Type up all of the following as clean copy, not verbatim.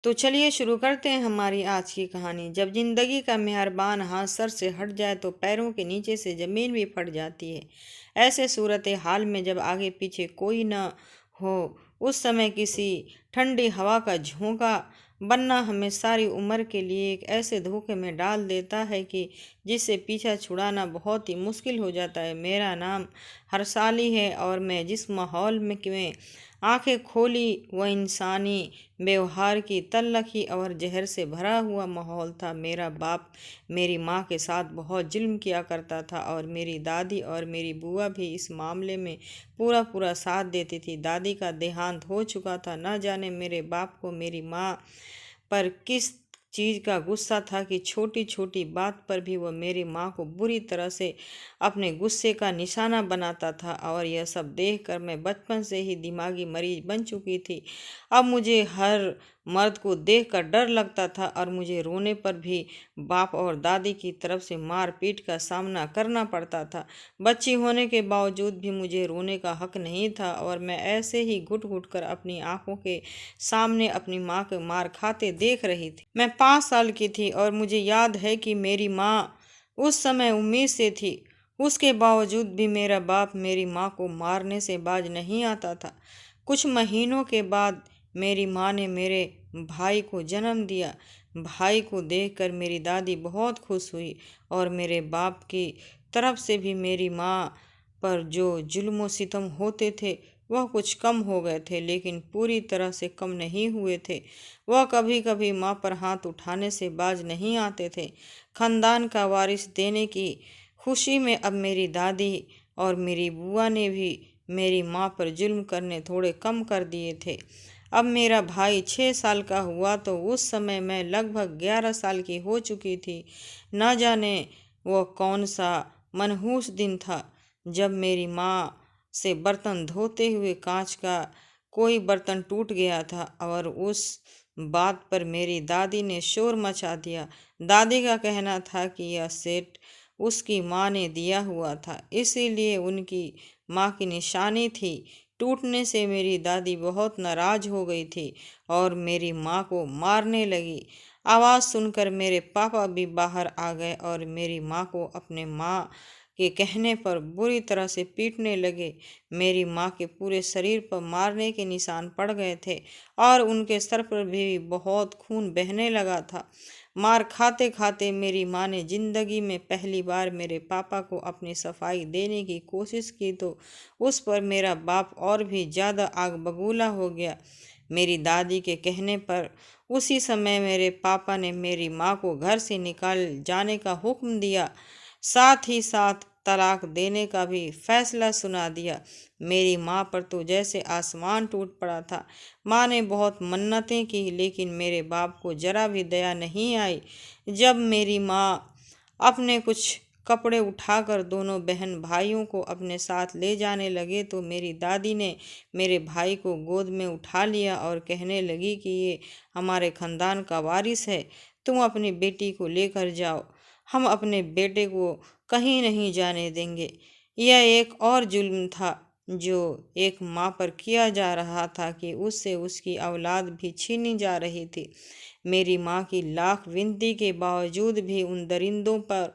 तो चलिए शुरू करते हैं हमारी आज की कहानी। जब जिंदगी का मेहरबान हाथ सर से हट जाए तो पैरों के नीचे से जमीन भी फट जाती है। ऐसे सूरत हाल में जब आगे पीछे कोई न हो, उस समय किसी ठंडी हवा का झोंका बनना हमें सारी उम्र के लिए एक ऐसे धोखे में डाल देता है कि जिससे पीछा छुड़ाना बहुत ही मुश्किल हो जाता है। मेरा नाम हरसाली है और मैं जिस माहौल में आंखें खोली वह इंसानी व्यवहार की तल्लखी और जहर से भरा हुआ माहौल था। मेरा बाप मेरी माँ के साथ बहुत जुल्म किया करता था और मेरी दादी और मेरी बुआ भी इस मामले में पूरा पूरा साथ देती थी। दादी का देहांत हो चुका था। न जाने मेरे बाप को मेरी माँ पर किस चीज़ का गुस्सा था कि छोटी छोटी बात पर भी वह मेरी माँ को बुरी तरह से अपने गुस्से का निशाना बनाता था। और यह सब देखकर मैं बचपन से ही दिमागी मरीज बन चुकी थी। अब मुझे हर मर्द को देखकर डर लगता था और मुझे रोने पर भी बाप और दादी की तरफ से मार पीट का सामना करना पड़ता था। बच्ची होने के बावजूद भी मुझे रोने का हक नहीं था और मैं ऐसे ही घुट घुट कर अपनी आंखों के सामने अपनी माँ के मार खाते देख रही थी। मैं 5 साल की थी और मुझे याद है कि मेरी माँ उस समय उम्मीद से थी। उसके बावजूद भी मेरा बाप मेरी माँ को मारने से बाज नहीं आता था। कुछ महीनों के बाद मेरी माँ ने मेरे भाई को जन्म दिया। भाई को देखकर मेरी दादी बहुत खुश हुई और मेरे बाप की तरफ से भी मेरी माँ पर जो जुल्म सितम होते थे वह कुछ कम हो गए थे, लेकिन पूरी तरह से कम नहीं हुए थे। वह कभी कभी माँ पर हाथ उठाने से बाज नहीं आते थे। खानदान का वारिस देने की खुशी में अब मेरी दादी और मेरी बुआ ने भी मेरी माँ पर जुल्म करने थोड़े कम कर दिए थे। अब मेरा भाई 6 साल का हुआ तो उस समय मैं लगभग 11 साल की हो चुकी थी। न जाने वह कौन सा मनहूस दिन था जब मेरी माँ से बर्तन धोते हुए कांच का कोई बर्तन टूट गया था और उस बात पर मेरी दादी ने शोर मचा दिया। दादी का कहना था कि यह सेट उसकी माँ ने दिया हुआ था, इसीलिए उनकी माँ की निशानी थी। टूटने से मेरी दादी बहुत नाराज हो गई थी और मेरी माँ को मारने लगी। आवाज़ सुनकर मेरे पापा भी बाहर आ गए और मेरी माँ को अपने माँ के कहने पर बुरी तरह से पीटने लगे। मेरी माँ के पूरे शरीर पर मारने के निशान पड़ गए थे और उनके सर पर भी बहुत खून बहने लगा था। मार खाते खाते मेरी माँ ने जिंदगी में पहली बार मेरे पापा को अपनी सफाई देने की कोशिश की तो उस पर मेरा बाप और भी ज़्यादा आग बबूला हो गया। मेरी दादी के कहने पर उसी समय मेरे पापा ने मेरी माँ को घर से निकाल जाने का हुक्म दिया, साथ ही साथ तलाक देने का भी फैसला सुना दिया। मेरी माँ पर तो जैसे आसमान टूट पड़ा था। माँ ने बहुत मन्नतें की लेकिन मेरे बाप को जरा भी दया नहीं आई। जब मेरी माँ अपने कुछ कपड़े उठाकर दोनों बहन भाइयों को अपने साथ ले जाने लगे तो मेरी दादी ने मेरे भाई को गोद में उठा लिया और कहने लगी कि ये हमारे खानदान का वारिस है, तुम अपनी बेटी को लेकर जाओ। हम अपने बेटे को कहीं नहीं जाने देंगे। यह एक और जुल्म था जो एक माँ पर किया जा रहा था कि उससे उसकी औलाद भी छीनी जा रही थी। मेरी माँ की लाख विनती के बावजूद भी उन दरिंदों पर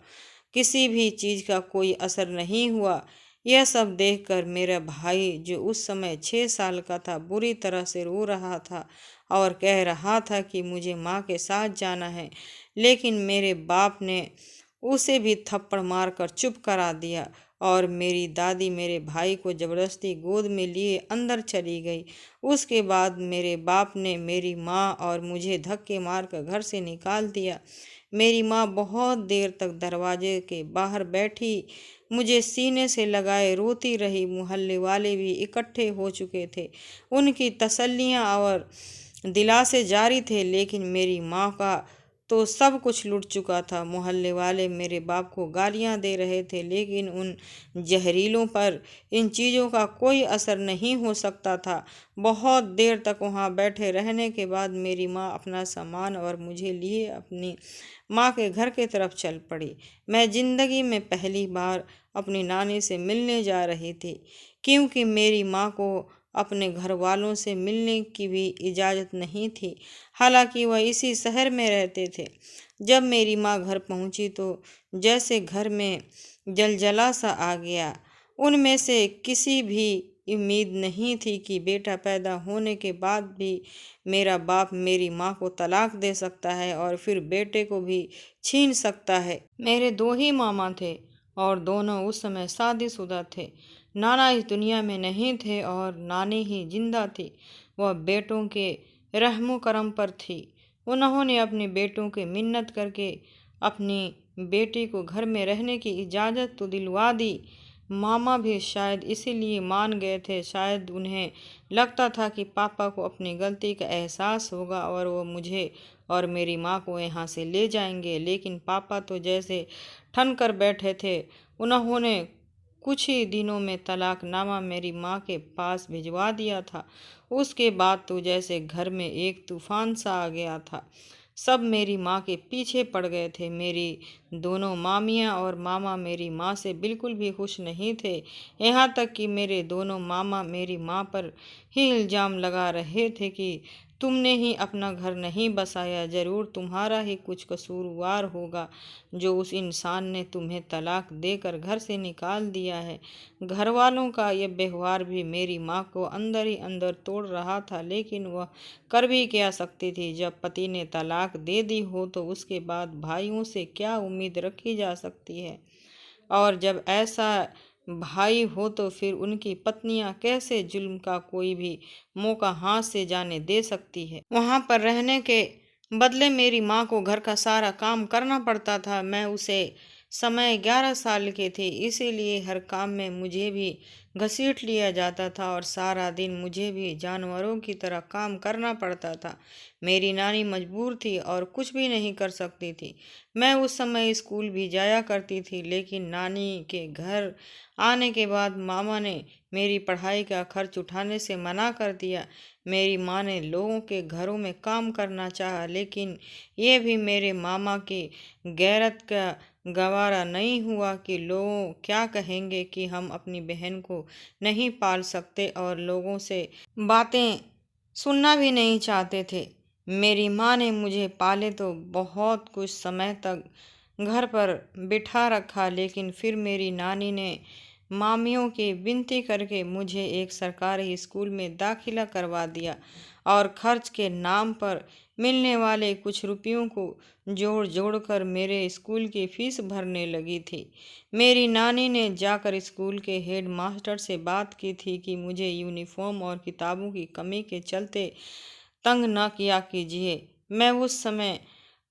किसी भी चीज़ का कोई असर नहीं हुआ। यह सब देखकर मेरा भाई जो उस समय 6 साल का था बुरी तरह से रो रहा था और कह रहा था कि मुझे माँ के साथ जाना है, लेकिन मेरे बाप ने उसे भी थप्पड़ मारकर चुप करा दिया और मेरी दादी मेरे भाई को जबरदस्ती गोद में लिए अंदर चली गई। उसके बाद मेरे बाप ने मेरी माँ और मुझे धक्के मारकर घर से निकाल दिया। मेरी माँ बहुत देर तक दरवाजे के बाहर बैठी मुझे सीने से लगाए रोती रही। मोहल्ले वाले भी इकट्ठे हो चुके थे। उनकी तसल्लियाँ और दिलासे जारी थे, लेकिन मेरी माँ का तो सब कुछ लुट चुका था। मोहल्ले वाले मेरे बाप को गालियां दे रहे थे, लेकिन उन जहरीलों पर इन चीज़ों का कोई असर नहीं हो सकता था। बहुत देर तक वहां बैठे रहने के बाद मेरी माँ अपना सामान और मुझे लिए अपनी माँ के घर की तरफ चल पड़ी। मैं जिंदगी में पहली बार अपनी नानी से मिलने जा रही थी, क्योंकि मेरी माँ को अपने घर वालों से मिलने की भी इजाज़त नहीं थी। हालांकि वह इसी शहर में रहते थे। जब मेरी माँ घर पहुंची तो जैसे घर में जलजला सा आ गया। उनमें से किसी भी उम्मीद नहीं थी कि बेटा पैदा होने के बाद भी मेरा बाप मेरी माँ को तलाक दे सकता है और फिर बेटे को भी छीन सकता है। मेरे दो ही मामा थे और दोनों उस समय शादीशुदा थे। नाना इस दुनिया में नहीं थे और नानी ही जिंदा थी। वह बेटों के रहमो करम पर थी। उन्होंने अपने बेटों की मिन्नत करके अपनी बेटी को घर में रहने की इजाज़त तो दिलवा दी। मामा भी शायद इसीलिए मान गए थे। शायद उन्हें लगता था कि पापा को अपनी गलती का एहसास होगा और वो मुझे और मेरी माँ को यहाँ से ले जाएंगे। लेकिन पापा तो जैसे ठन कर बैठे थे। उन्होंने कुछ ही दिनों में तलाकनामा मेरी माँ के पास भिजवा दिया था। उसके बाद तो जैसे घर में एक तूफान सा आ गया था। सब मेरी माँ के पीछे पड़ गए थे। मेरी दोनों मामियाँ और मामा मेरी माँ से बिल्कुल भी खुश नहीं थे। यहाँ तक कि मेरे दोनों मामा मेरी माँ पर ही इल्ज़ाम लगा रहे थे कि तुमने ही अपना घर नहीं बसाया, ज़रूर तुम्हारा ही कुछ कसूरवार होगा जो उस इंसान ने तुम्हें तलाक देकर घर से निकाल दिया है। घर वालों का यह व्यवहार भी मेरी माँ को अंदर ही अंदर तोड़ रहा था। लेकिन वह कर भी क्या सकती थी। जब पति ने तलाक दे दी हो तो उसके बाद भाइयों से क्या उम्मीद रखी जा सकती है, और जब ऐसा भाई हो तो फिर उनकी पत्नियां कैसे जुल्म का कोई भी मौका हाथ से जाने दे सकती है। वहां पर रहने के बदले मेरी माँ को घर का सारा काम करना पड़ता था। मैं उसे समय 11 साल के थे, इसीलिए हर काम में मुझे भी घसीट लिया जाता था और सारा दिन मुझे भी जानवरों की तरह काम करना पड़ता था। मेरी नानी मजबूर थी और कुछ भी नहीं कर सकती थी। मैं उस समय स्कूल भी जाया करती थी, लेकिन नानी के घर आने के बाद मामा ने मेरी पढ़ाई का खर्च उठाने से मना कर दिया। मेरी माँ ने लोगों के घरों में काम करना चाहा, लेकिन ये भी मेरे मामा की गैरत का गवारा नहीं हुआ कि लोग क्या कहेंगे कि हम अपनी बहन को नहीं पाल सकते, और लोगों से बातें सुनना भी नहीं चाहते थे। मेरी माँ ने मुझे पाले तो बहुत कुछ समय तक घर पर बिठा रखा, लेकिन फिर मेरी नानी ने मामियों की विनती करके मुझे एक सरकारी स्कूल में दाखिला करवा दिया और खर्च के नाम पर मिलने वाले कुछ रुपयों को जोड़ जोड़ कर मेरे स्कूल की फीस भरने लगी थी। मेरी नानी ने जाकर स्कूल के हेड मास्टर से बात की थी कि मुझे यूनिफॉर्म और किताबों की कमी के चलते तंग न किया कीजिए। मैं उस समय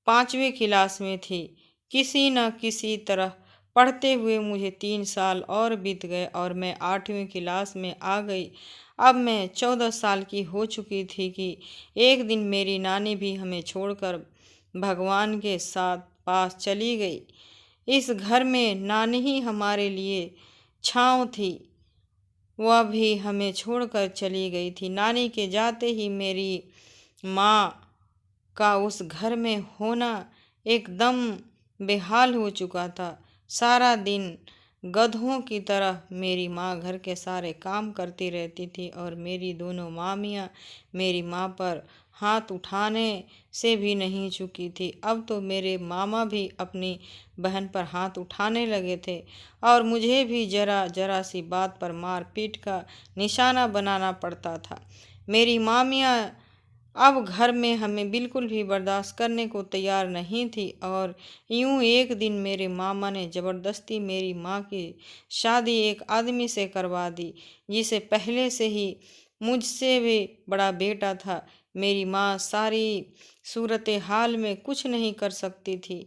5वीं क्लास में थी। किसी न किसी तरह पढ़ते हुए मुझे 3 साल और बीत गए और मैं 8वीं क्लास में आ गई। अब मैं 14 साल की हो चुकी थी कि एक दिन मेरी नानी भी हमें छोड़कर भगवान के साथ पास चली गई। इस घर में नानी ही हमारे लिए छाँव थी। वह भी हमें छोड़कर चली गई थी। नानी के जाते ही मेरी माँ का उस घर में होना एकदम बेहाल हो चुका था। सारा दिन गधों की तरह मेरी माँ घर के सारे काम करती रहती थी और मेरी दोनों मामियाँ मेरी माँ पर हाथ उठाने से भी नहीं चुकी थी। अब तो मेरे मामा भी अपनी बहन पर हाथ उठाने लगे थे और मुझे भी जरा जरा सी बात पर मार पीट का निशाना बनाना पड़ता था। मेरी मामियाँ अब घर में हमें बिल्कुल भी बर्दाश्त करने को तैयार नहीं थी और यूं एक दिन मेरे मामा ने ज़बरदस्ती मेरी माँ की शादी एक आदमी से करवा दी जिसे पहले से ही मुझसे भी बड़ा बेटा था। मेरी माँ सारी सूरत हाल में कुछ नहीं कर सकती थी।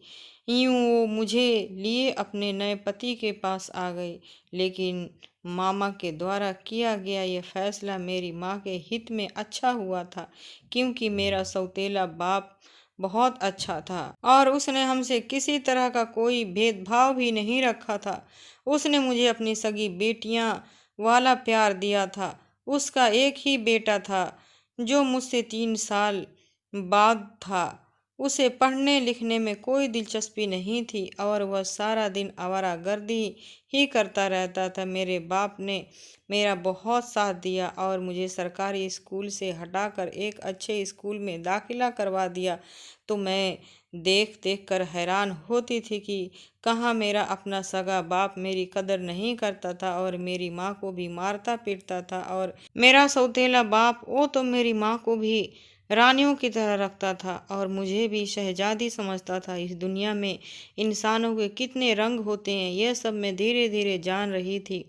यूं वो मुझे लिए अपने नए पति के पास आ गई, लेकिन मामा के द्वारा किया गया यह फैसला मेरी माँ के हित में अच्छा हुआ था, क्योंकि मेरा सौतेला बाप बहुत अच्छा था और उसने हमसे किसी तरह का कोई भेदभाव भी नहीं रखा था। उसने मुझे अपनी सगी बेटियां वाला प्यार दिया था। उसका एक ही बेटा था जो मुझसे 3 साल बाद था। उसे पढ़ने लिखने में कोई दिलचस्पी नहीं थी और वह सारा दिन आवारागर्दी ही करता रहता था। मेरे बाप ने मेरा बहुत साथ दिया और मुझे सरकारी स्कूल से हटाकर एक अच्छे स्कूल में दाखिला करवा दिया। तो मैं देख देख कर हैरान होती थी कि कहाँ मेरा अपना सगा बाप मेरी कदर नहीं करता था और मेरी माँ को भी मारता पीटता था, और मेरा सौतेला बाप वो तो मेरी माँ को भी रानियों की तरह रखता था और मुझे भी शहजादी समझता था। इस दुनिया में इंसानों के कितने रंग होते हैं, यह सब मैं धीरे धीरे जान रही थी।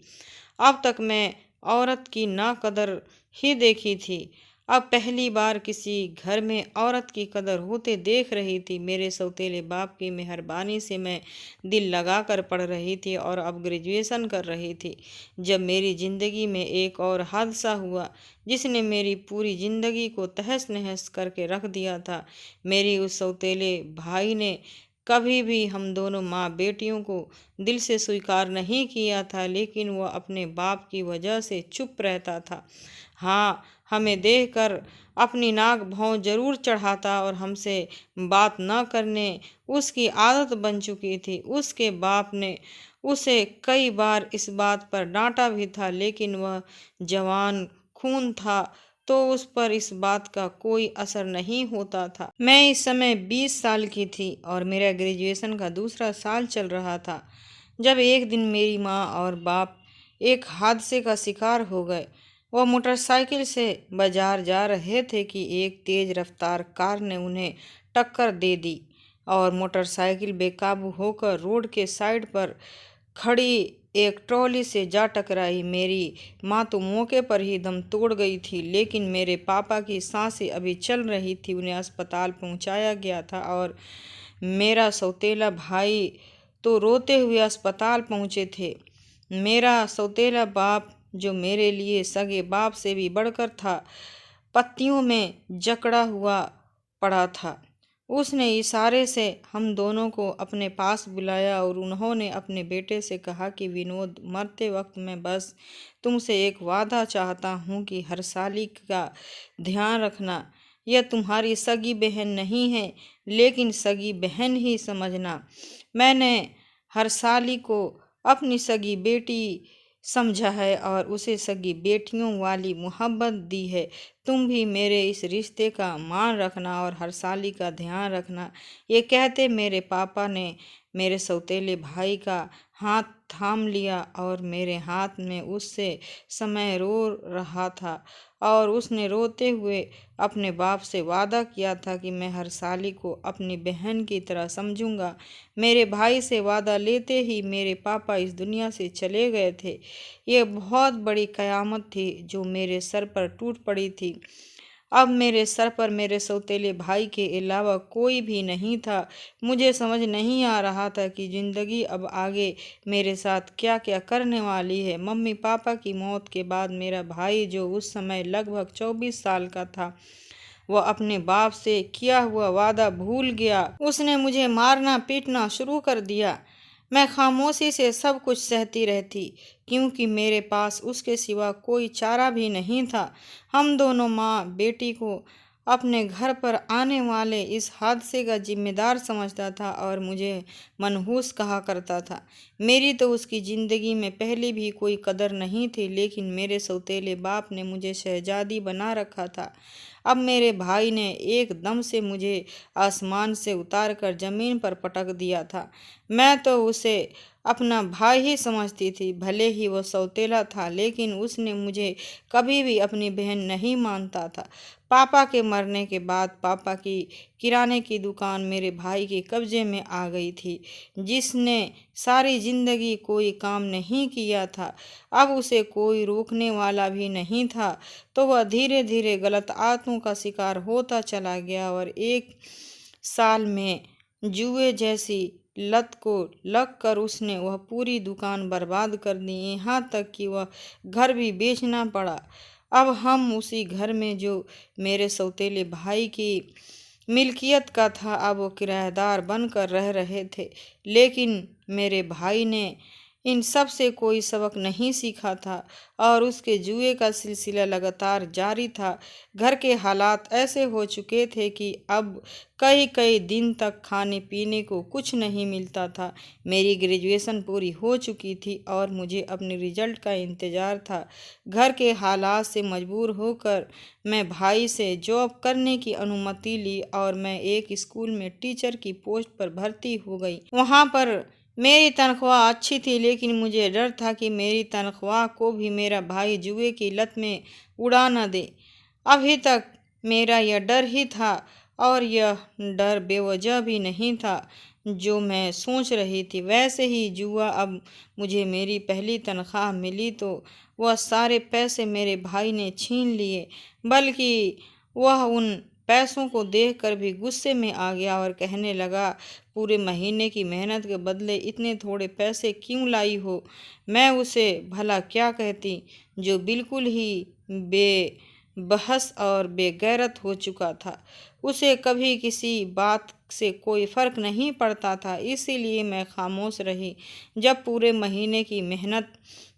अब तक मैं औरत की ना कदर ही देखी थी, अब पहली बार किसी घर में औरत की कदर होते देख रही थी। मेरे सौतेले बाप की मेहरबानी से मैं दिल लगा कर पढ़ रही थी और अब ग्रेजुएशन कर रही थी, जब मेरी ज़िंदगी में एक और हादसा हुआ जिसने मेरी पूरी ज़िंदगी को तहस नहस करके रख दिया था। मेरी उस सौतेले भाई ने कभी भी हम दोनों माँ बेटियों को दिल से स्वीकार नहीं किया था, लेकिन वह अपने बाप की वजह से चुप रहता था। हाँ, हमें देखकर अपनी नाक भौं जरूर चढ़ाता और हमसे बात न करने उसकी आदत बन चुकी थी। उसके बाप ने उसे कई बार इस बात पर डांटा भी था, लेकिन वह जवान खून था तो उस पर इस बात का कोई असर नहीं होता था। मैं इस समय 20 साल की थी और मेरा ग्रेजुएशन का दूसरा साल चल रहा था, जब एक दिन मेरी माँ और बाप एक हादसे का शिकार हो गए। वह मोटरसाइकिल से बाजार जा रहे थे कि एक तेज रफ्तार कार ने उन्हें टक्कर दे दी और मोटरसाइकिल बेकाबू होकर रोड के साइड पर खड़ी एक ट्रॉली से जा टकराई। मेरी माँ तो मौके पर ही दम तोड़ गई थी, लेकिन मेरे पापा की सांसें अभी चल रही थी। उन्हें अस्पताल पहुंचाया गया था और मेरा सौतेला भाई तो रोते हुए अस्पताल पहुंचे थे। मेरा सौतेला बाप, जो मेरे लिए सगे बाप से भी बढ़कर था, पत्तियों में जकड़ा हुआ पड़ा था। उसने इशारे से हम दोनों को अपने पास बुलाया और उन्होंने अपने बेटे से कहा कि विनोद, मरते वक्त मैं बस तुमसे एक वादा चाहता हूँ कि हरसाली का ध्यान रखना। यह तुम्हारी सगी बहन नहीं है, लेकिन सगी बहन ही समझना। मैंने हरसाली को अपनी सगी बेटी समझा है और उसे सगी बेटियों वाली मोहब्बत दी है। तुम भी मेरे इस रिश्ते का मान रखना और हरसाली का ध्यान रखना। ये कहते मेरे पापा ने मेरे सौतेले भाई का हाथ थाम लिया और मेरे हाथ में उससे समय रो रहा था और उसने रोते हुए अपने बाप से वादा किया था कि मैं हरसाली को अपनी बहन की तरह समझूंगा। मेरे भाई से वादा लेते ही मेरे पापा इस दुनिया से चले गए थे। ये बहुत बड़ी कयामत थी जो मेरे सर पर टूट पड़ी थी। अब मेरे सर पर मेरे सौतेले भाई के अलावा कोई भी नहीं था। मुझे समझ नहीं आ रहा था कि ज़िंदगी अब आगे मेरे साथ क्या क्या करने वाली है। मम्मी पापा की मौत के बाद मेरा भाई, जो उस समय लगभग 24 साल का था, वह अपने बाप से किया हुआ वादा भूल गया। उसने मुझे मारना पीटना शुरू कर दिया। मैं खामोशी से सब कुछ सहती रहती, क्योंकि मेरे पास उसके सिवा कोई चारा भी नहीं था। हम दोनों माँ बेटी को अपने घर पर आने वाले इस हादसे का जिम्मेदार समझता था और मुझे मनहूस कहा करता था। मेरी तो उसकी ज़िंदगी में पहले भी कोई कदर नहीं थी, लेकिन मेरे सौतेले बाप ने मुझे शहजादी बना रखा था। अब मेरे भाई ने एकदम से मुझे आसमान से उतार कर ज़मीन पर पटक दिया था। मैं तो उसे अपना भाई ही समझती थी। भले ही वह सौतेला था, लेकिन उसने मुझे कभी भी अपनी बहन नहीं मानता था। पापा के मरने के बाद पापा की किराने की दुकान मेरे भाई के कब्जे में आ गई थी, जिसने सारी जिंदगी कोई काम नहीं किया था। अब उसे कोई रोकने वाला भी नहीं था, तो वह धीरे धीरे गलत आदतों का शिकार होता चला गया और एक साल में जुए जैसी लत को लग कर उसने वह पूरी दुकान बर्बाद कर दी, यहाँ तक कि वह घर भी बेचना पड़ा। अब हम उसी घर में, जो मेरे सौतेले भाई की मिल्कियत का था, अब वो किराएदार बनकर रह रहे थे। लेकिन मेरे भाई ने इन सब से कोई सबक नहीं सीखा था और उसके जुए का सिलसिला लगातार जारी था। घर के हालात ऐसे हो चुके थे कि अब कई कई दिन तक खाने पीने को कुछ नहीं मिलता था। मेरी ग्रेजुएशन पूरी हो चुकी थी और मुझे अपने रिजल्ट का इंतज़ार था। घर के हालात से मजबूर होकर मैं भाई से जॉब करने की अनुमति ली और मैं एक स्कूल में टीचर की पोस्ट पर भर्ती हो गई। वहाँ पर मेरी तनख्वाह अच्छी थी, लेकिन मुझे डर था कि मेरी तनख्वाह को भी मेरा भाई जुए की लत में उड़ा न दे। अभी तक मेरा यह डर ही था और यह डर बेवजह भी नहीं था जो मैं सोच रही थी। वैसे ही जुआ अब मुझे मेरी पहली तनख्वाह मिली तो वह सारे पैसे मेरे भाई ने छीन लिए, बल्कि वह उन पैसों को देखकर भी गुस्से में आ गया और कहने लगा, पूरे महीने की मेहनत के बदले इतने थोड़े पैसे क्यों लाई हो। मैं उसे भला क्या कहती जो बिल्कुल ही बेबस और बेगैरत हो चुका था। उसे कभी किसी बात से कोई फर्क नहीं पड़ता था, इसीलिए मैं खामोश रही। जब पूरे महीने की मेहनत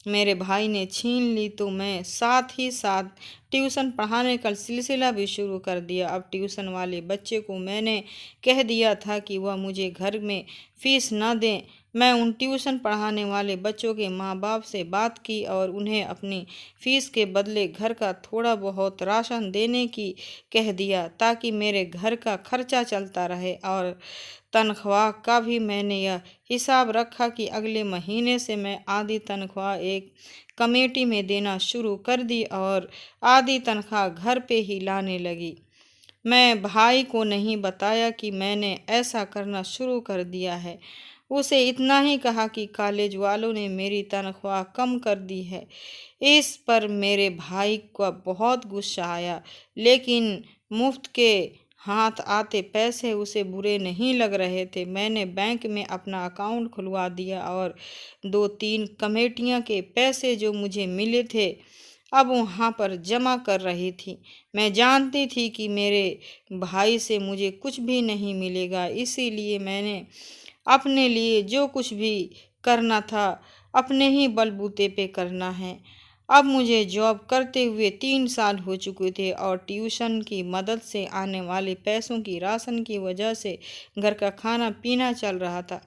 मेरे भाई ने छीन ली तो मैं साथ ही साथ ट्यूशन पढ़ाने का सिलसिला भी शुरू कर दिया। अब ट्यूशन वाले बच्चे को मैंने कह दिया था कि वह मुझे घर में फीस न दें। मैं उन ट्यूशन पढ़ाने वाले बच्चों के माँ बाप से बात की और उन्हें अपनी फीस के बदले घर का थोड़ा बहुत राशन देने की कह दिया, ताकि मेरे घर का खर्चा चलता रहे। और तनख्वाह का भी मैंने यह हिसाब रखा कि अगले महीने से मैं आधी तनख्वाह एक कमेटी में देना शुरू कर दी और आधी तनख्वाह घर पे ही लाने लगी। मैं भाई को नहीं बताया कि मैंने ऐसा करना शुरू कर दिया है। उसे इतना ही कहा कि कॉलेज वालों ने मेरी तनख्वाह कम कर दी है। इस पर मेरे भाई को बहुत गुस्सा आया, लेकिन मुफ्त के हाथ आते पैसे उसे बुरे नहीं लग रहे थे। मैंने बैंक में अपना अकाउंट खुलवा दिया और 2-3 कमेटियां के पैसे जो मुझे मिले थे अब वहाँ पर जमा कर रही थी। मैं जानती थी कि मेरे भाई से मुझे कुछ भी नहीं मिलेगा, इसीलिए मैंने अपने लिए जो कुछ भी करना था अपने ही बलबूते पे करना है। अब मुझे जॉब करते हुए 3 साल हो चुके थे और ट्यूशन की मदद से आने वाले पैसों की राशन की वजह से घर का खाना पीना चल रहा था।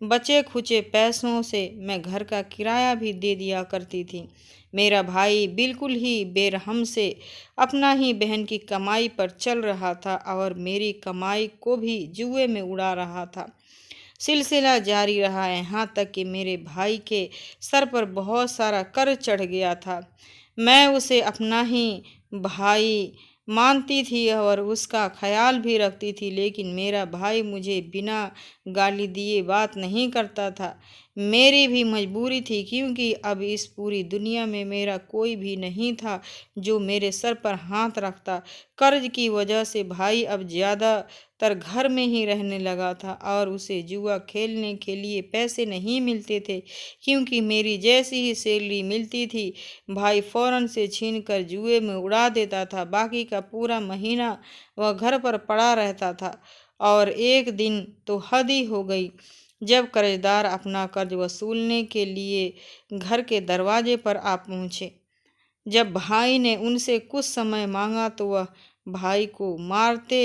बचे खुचे पैसों से मैं घर का किराया भी दे दिया करती थी। मेरा भाई बिल्कुल ही बेरहम से अपना ही बहन की कमाई पर चल रहा था और मेरी कमाई को भी जुए में उड़ा रहा था। सिलसिला जारी रहा, यहाँ तक कि मेरे भाई के सर पर बहुत सारा कर्ज चढ़ गया था। मैं उसे अपना ही भाई मानती थी और उसका ख्याल भी रखती थी, लेकिन मेरा भाई मुझे बिना गाली दिए बात नहीं करता था। मेरी भी मजबूरी थी, क्योंकि अब इस पूरी दुनिया में मेरा कोई भी नहीं था जो मेरे सर पर हाथ रखता। कर्ज की वजह से भाई अब ज़्यादातर घर में ही रहने लगा था और उसे जुआ खेलने के लिए पैसे नहीं मिलते थे, क्योंकि मेरी जैसी ही सैलरी मिलती थी भाई फ़ौरन से छीन कर जुए में उड़ा देता था। बाकी का पूरा महीना वह घर पर पड़ा रहता था। और एक दिन तो हद ही हो गई, जब कर्जदार अपना कर्ज वसूलने के लिए घर के दरवाजे पर आ पहुँचे। जब भाई ने उनसे कुछ समय मांगा तो वह भाई को मारते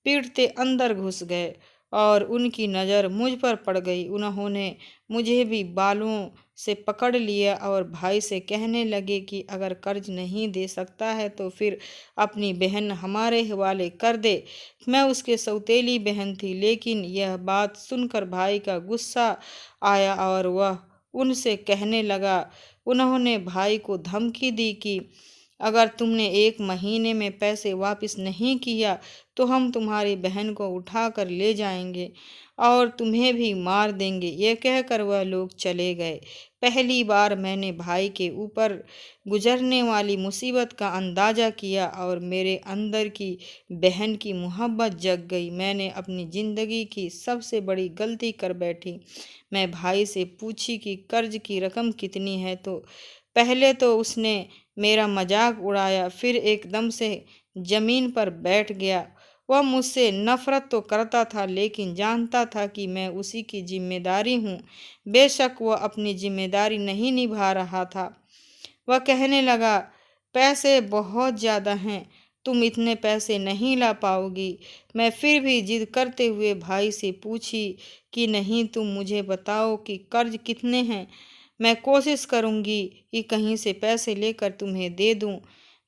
पीटते अंदर घुस गए और उनकी नज़र मुझ पर पड़ गई। उन्होंने मुझे भी बालों से पकड़ लिया और भाई से कहने लगे कि अगर कर्ज नहीं दे सकता है तो फिर अपनी बहन हमारे हवाले कर दे। मैं उसके सौतेली बहन थी, लेकिन यह बात सुनकर भाई का गुस्सा आया और वह उनसे कहने लगा। उन्होंने भाई को धमकी दी कि अगर तुमने 1 महीने में पैसे वापस नहीं किया तो हम तुम्हारी बहन को उठा कर ले जाएंगे और तुम्हें भी मार देंगे। ये कहकर वह लोग चले गए। पहली बार मैंने भाई के ऊपर गुजरने वाली मुसीबत का अंदाज़ा किया और मेरे अंदर की बहन की मोहब्बत जग गई। मैंने अपनी ज़िंदगी की सबसे बड़ी गलती कर बैठी। मैं भाई से पूछी कि कर्ज की रकम कितनी है, तो पहले तो उसने मेरा मजाक उड़ाया, फिर एकदम से ज़मीन पर बैठ गया। वह मुझसे नफरत तो करता था, लेकिन जानता था कि मैं उसी की जिम्मेदारी हूँ। बेशक वह अपनी जिम्मेदारी नहीं निभा रहा था। वह कहने लगा, पैसे बहुत ज़्यादा हैं, तुम इतने पैसे नहीं ला पाओगी। मैं फिर भी जिद करते हुए भाई से पूछी कि नहीं, तुम मुझे बताओ कि कर्ज कितने हैं। मैं कोशिश करूँगी कि कहीं से पैसे लेकर तुम्हें दे दूँ।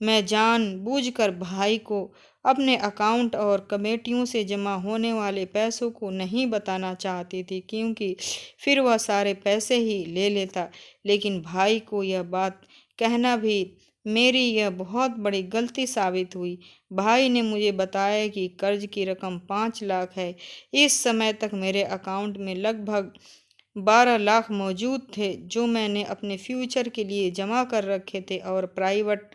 मैं जानबूझकर भाई को अपने अकाउंट और कमेटियों से जमा होने वाले पैसों को नहीं बताना चाहती थी, क्योंकि फिर वह सारे पैसे ही ले लेता। लेकिन भाई को यह बात कहना भी मेरी यह बहुत बड़ी गलती साबित हुई। भाई ने मुझे बताया कि कर्ज की रकम 5 लाख है। इस समय तक मेरे अकाउंट में लगभग 12 लाख मौजूद थे, जो मैंने अपने फ्यूचर के लिए जमा कर रखे थे और प्राइवेट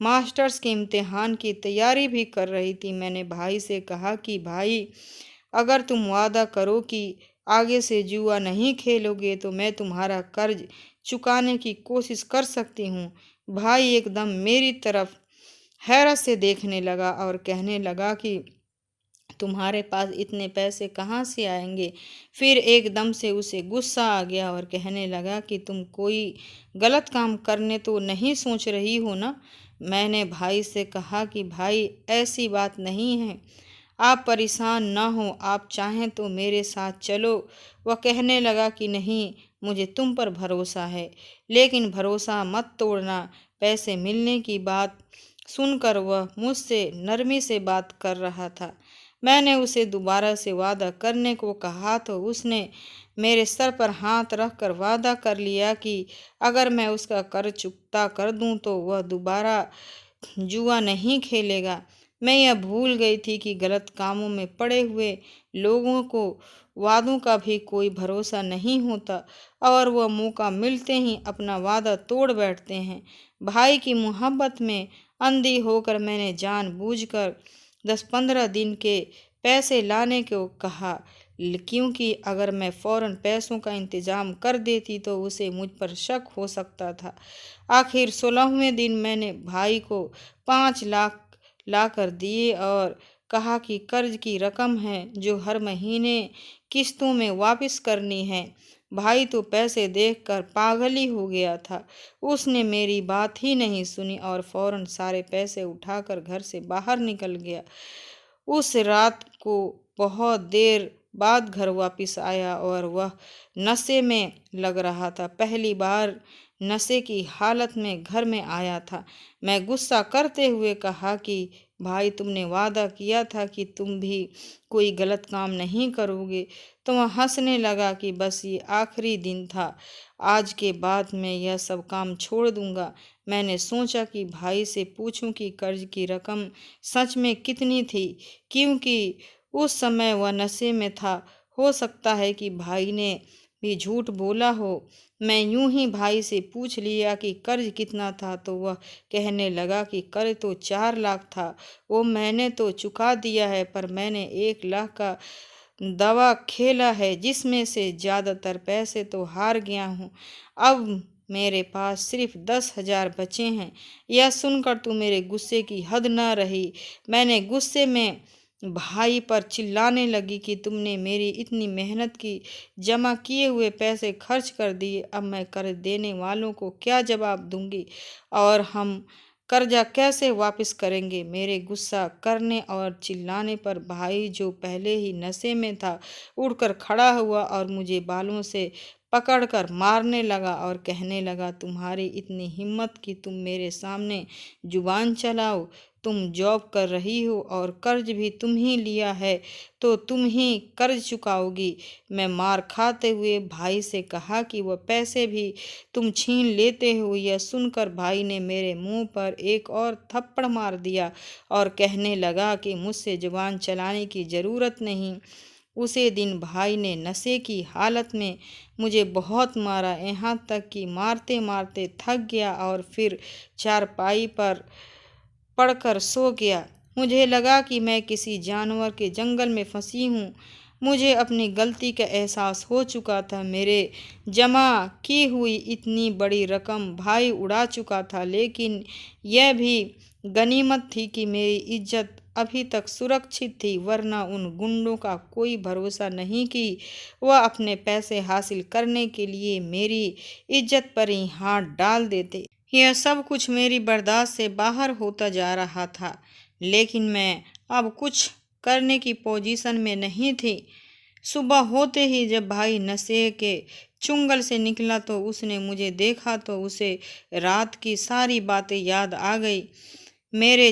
मास्टर्स के इम्तिहान की तैयारी भी कर रही थी। मैंने भाई से कहा कि भाई, अगर तुम वादा करो कि आगे से जुआ नहीं खेलोगे तो मैं तुम्हारा कर्ज चुकाने की कोशिश कर सकती हूँ। भाई एकदम मेरी तरफ हैरत से देखने लगा और कहने लगा कि तुम्हारे पास इतने पैसे कहाँ से आएंगे। फिर एकदम से उसे गुस्सा आ गया और कहने लगा कि तुम कोई गलत काम करने तो नहीं सोच रही हो ना। मैंने भाई से कहा कि भाई, ऐसी बात नहीं है, आप परेशान ना हो, आप चाहें तो मेरे साथ चलो। वह कहने लगा कि नहीं, मुझे तुम पर भरोसा है, लेकिन भरोसा मत तोड़ना। पैसे मिलने की बात सुनकर वह मुझसे नरमी से बात कर रहा था। मैंने उसे दोबारा से वादा करने को कहा तो उसने मेरे सर पर हाथ रखकर वादा कर लिया कि अगर मैं उसका कर्ज चुकता कर दूं तो वह दोबारा जुआ नहीं खेलेगा। मैं यह भूल गई थी कि गलत कामों में पड़े हुए लोगों को वादों का भी कोई भरोसा नहीं होता और वह मौका मिलते ही अपना वादा तोड़ बैठते हैं। भाई की मोहब्बत में अंधी होकर मैंने जानबूझकर 10-15 दिन के पैसे लाने को कहा, क्योंकि अगर मैं फौरन पैसों का इंतजाम कर देती तो उसे मुझ पर शक हो सकता था। आखिर 16वें दिन मैंने भाई को 5 लाख लाकर दिए और कहा कि कर्ज की रकम है जो हर महीने किस्तों में वापस करनी है। भाई तो पैसे देखकर पागल ही हो गया था। उसने मेरी बात ही नहीं सुनी और फौरन सारे पैसे उठाकर घर से बाहर निकल गया। उस रात को बहुत देर बाद घर वापस आया और वह नशे में लग रहा था। पहली बार नशे की हालत में घर में आया था। मैं गुस्सा करते हुए कहा कि भाई, तुमने वादा किया था कि तुम भी कोई गलत काम नहीं करोगे। तो वह हंसने लगा कि बस ये आखिरी दिन था, आज के बाद मैं यह सब काम छोड़ दूंगा। मैंने सोचा कि भाई से पूछूं कि कर्ज की रकम सच में कितनी थी, क्योंकि उस समय वह नशे में था। हो सकता है कि भाई ने भी झूठ बोला हो। मैं यूं ही भाई से पूछ लिया कि कर्ज कितना था तो वह कहने लगा कि कर्ज तो 4 लाख था, वो मैंने तो चुका दिया है, पर मैंने 1 लाख का दवा खेला है जिसमें से ज़्यादातर पैसे तो हार गया हूँ। अब मेरे पास सिर्फ 10,000 बचे हैं। यह सुनकर तो मेरे गुस्से की हद न रही। मैंने गुस्से में भाई पर चिल्लाने लगी कि तुमने मेरी इतनी मेहनत की जमा किए हुए पैसे खर्च कर दिए। अब मैं कर्ज देने वालों को क्या जवाब दूंगी और हम कर्जा कैसे वापस करेंगे। मेरे गुस्सा करने और चिल्लाने पर भाई, जो पहले ही नशे में था, उठकर खड़ा हुआ और मुझे बालों से पकड़कर मारने लगा और कहने लगा, तुम्हारी इतनी हिम्मत कि तुम मेरे सामने जुबान चलाओ। तुम जॉब कर रही हो और कर्ज भी तुम ही लिया है, तो तुम ही कर्ज चुकाओगी। मैं मार खाते हुए भाई से कहा कि वह पैसे भी तुम छीन लेते हो। यह सुनकर भाई ने मेरे मुंह पर एक और थप्पड़ मार दिया और कहने लगा कि मुझसे जुबान चलाने की ज़रूरत नहीं। उसी दिन भाई ने नशे की हालत में मुझे बहुत मारा, यहाँ तक कि मारते मारते थक गया और फिर चारपाई पर पड़कर सो गया। मुझे लगा कि मैं किसी जानवर के जंगल में फंसी हूँ। मुझे अपनी गलती का एहसास हो चुका था। मेरे जमा की हुई इतनी बड़ी रकम भाई उड़ा चुका था, लेकिन यह भी गनीमत थी कि मेरी इज्जत अभी तक सुरक्षित थी, वरना उन गुंडों का कोई भरोसा नहीं कि वह अपने पैसे हासिल करने के लिए मेरी इज्जत पर ही हाथ डाल देते। यह सब कुछ मेरी बर्दाश्त से बाहर होता जा रहा था, लेकिन मैं अब कुछ करने की पोजीशन में नहीं थी। सुबह होते ही जब भाई नशे के चुंगल से निकला तो उसने मुझे देखा तो उसे रात की सारी बातें याद आ गई। मेरे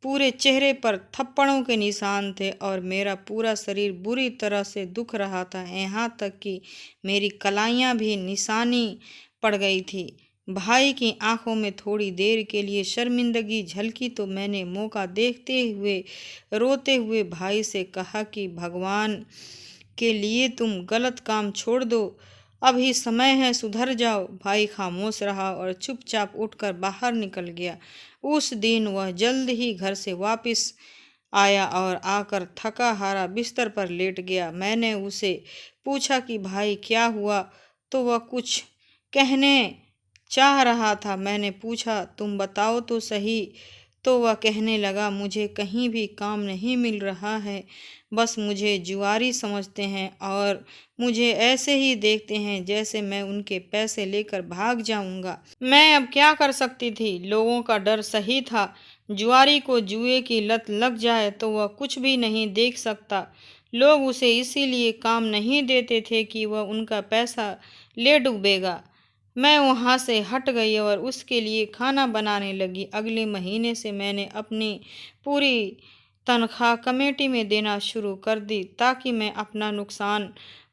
पूरे चेहरे पर थप्पड़ों के निशान थे और मेरा पूरा शरीर बुरी तरह से दुख रहा था, यहाँ तक कि मेरी कलाइयाँ भी निशानी पड़ गई थी। भाई की आंखों में थोड़ी देर के लिए शर्मिंदगी झलकी तो मैंने मौका देखते हुए रोते हुए भाई से कहा कि भगवान के लिए तुम गलत काम छोड़ दो, अभी समय है, सुधर जाओ। भाई खामोश रहा और चुपचाप उठकर बाहर निकल गया। उस दिन वह जल्द ही घर से वापस आया और आकर थका हारा बिस्तर पर लेट गया। मैंने उसे पूछा कि भाई क्या हुआ, तो वह कुछ कहने चाह रहा था। मैंने पूछा तुम बताओ तो सही, तो वह कहने लगा मुझे कहीं भी काम नहीं मिल रहा है, बस मुझे जुआरी समझते हैं और मुझे ऐसे ही देखते हैं जैसे मैं उनके पैसे लेकर भाग जाऊंगा। मैं अब क्या कर सकती थी, लोगों का डर सही था। जुआरी को जुए की लत लग जाए तो वह कुछ भी नहीं देख सकता। लोग उसे इसीलिए काम नहीं देते थे कि वह उनका पैसा ले डूबेगा। मैं वहाँ से हट गई और उसके लिए खाना बनाने लगी। अगले महीने से मैंने अपनी पूरी तनख्वाह कमेटी में देना शुरू कर दी ताकि मैं अपना नुकसान